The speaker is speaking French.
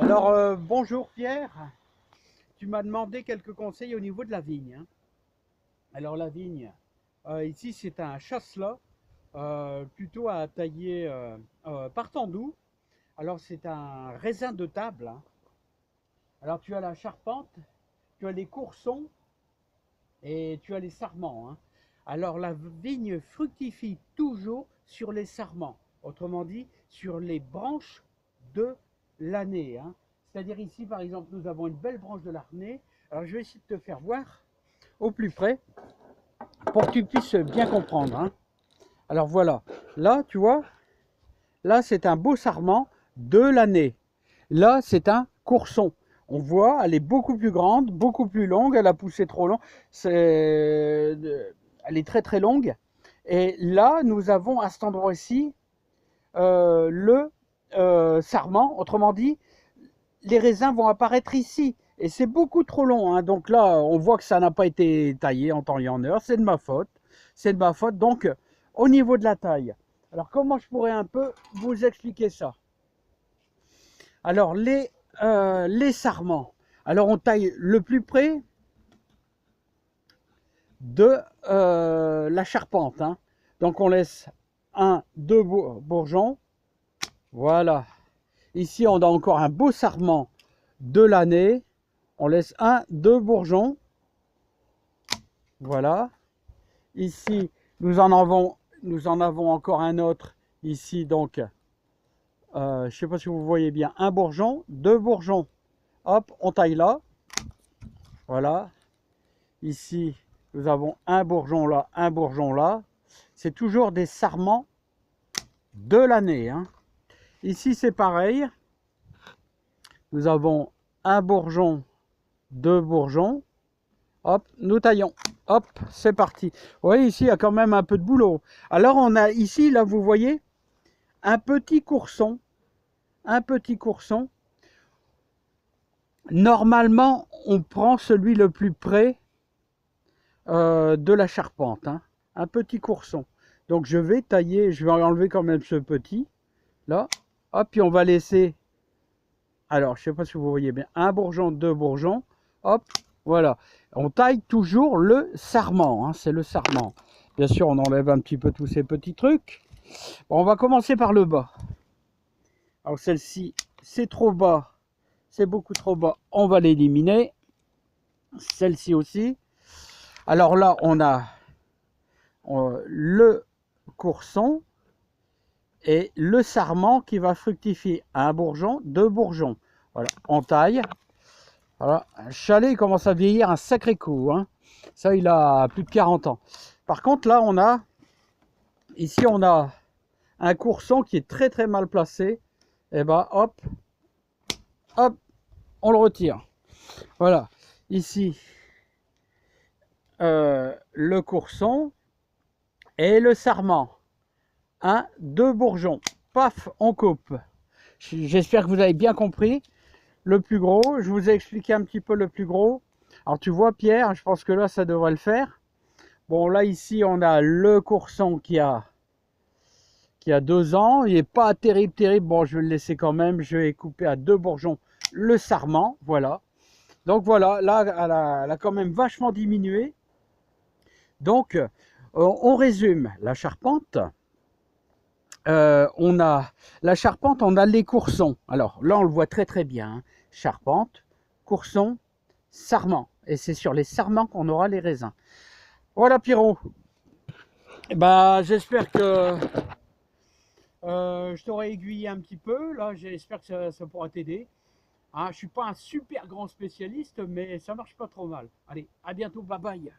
Alors, bonjour Pierre, tu m'as demandé quelques conseils au niveau de la vigne, hein. Alors la vigne, ici c'est un chasselas, plutôt à tailler par Tandoux. Alors c'est un raisin de table, hein. Alors tu as la charpente, tu as les coursons et tu as les sarments, hein. Alors la vigne fructifie toujours sur les sarments, autrement dit sur les branches de l'année, hein. C'est-à-dire ici par exemple nous avons une belle branche de l'année. Alors je vais essayer de te faire voir au plus près pour que tu puisses bien comprendre, hein. Alors voilà, là tu vois, là c'est un beau sarment de l'année. Là c'est un courson. On voit, elle est beaucoup plus grande, beaucoup plus longue, elle a poussé trop long. Elle est très très longue. Et là, nous avons à cet endroit-ci le sarment. Autrement dit, les raisins vont apparaître ici. Et c'est beaucoup trop long, hein. Donc là, on voit que ça n'a pas été taillé en temps et en heure. C'est de ma faute. C'est de ma faute. Donc, au niveau de la taille. Alors, comment je pourrais un peu vous expliquer ça? Alors, les sarments. Alors, on taille le plus près de la charpente, hein. Donc, on laisse un, deux bourgeons. Voilà. Ici, on a encore un beau sarment de l'année. On laisse un, deux bourgeons. Voilà. Ici, nous en avons encore un autre. Ici, donc, je ne sais pas si vous voyez bien, un bourgeon, deux bourgeons. Hop, on taille là. Voilà. Ici, nous avons un bourgeon là, un bourgeon là. C'est toujours des sarments de l'année, hein. Ici, c'est pareil. Nous avons un bourgeon, deux bourgeons. Hop, nous taillons. Hop, c'est parti. Vous voyez, ici, il y a quand même un peu de boulot. Alors, on a ici, là, vous voyez, un petit courson. Un petit courson. Normalement, on prend celui le plus près de la charpente, hein. Un petit courson. Donc, je vais tailler, je vais enlever quand même ce petit. Là, hop, puis on va laisser... Alors, je ne sais pas si vous voyez bien. Un bourgeon, deux bourgeons. Hop, voilà. On taille toujours le sarment, hein, c'est le sarment. Bien sûr, on enlève un petit peu tous ces petits trucs. Bon, on va commencer par le bas. Alors, celle-ci, c'est trop bas. C'est beaucoup trop bas. On va l'éliminer. Celle-ci aussi. Alors là, on a le courson et le sarment qui va fructifier. Un bourgeon, deux bourgeons. Voilà, on taille. Voilà, un chalet commence à vieillir un sacré coup, hein. Ça, il a plus de 40 ans. Par contre, là, ici, on a un courson qui est très très mal placé. Et ben, hop, hop, on le retire. Voilà, ici, le courson et le sarment. Un, deux bourgeons. Paf, on coupe. J'espère que vous avez bien compris. Le plus gros, je vous ai expliqué un petit peu le plus gros. Alors tu vois Pierre, je pense que là ça devrait le faire. Bon là ici on a le courson qui a 2 ans. Il n'est pas terrible. Bon je vais le laisser quand même. Je vais couper à deux bourgeons le sarment. Voilà. Donc voilà, là elle a quand même vachement diminué. Donc on résume la charpente. On a la charpente, on a les coursons. Alors là on le voit très très bien, hein. Charpente, courson, sarment. Et c'est sur les sarments qu'on aura les raisins. Voilà Pierrot. Bah, j'espère que je t'aurai aiguillé un petit peu. Là, j'espère que ça pourra t'aider, hein. Je ne suis pas un super grand spécialiste, mais ça marche pas trop mal. Allez, à bientôt, bye bye.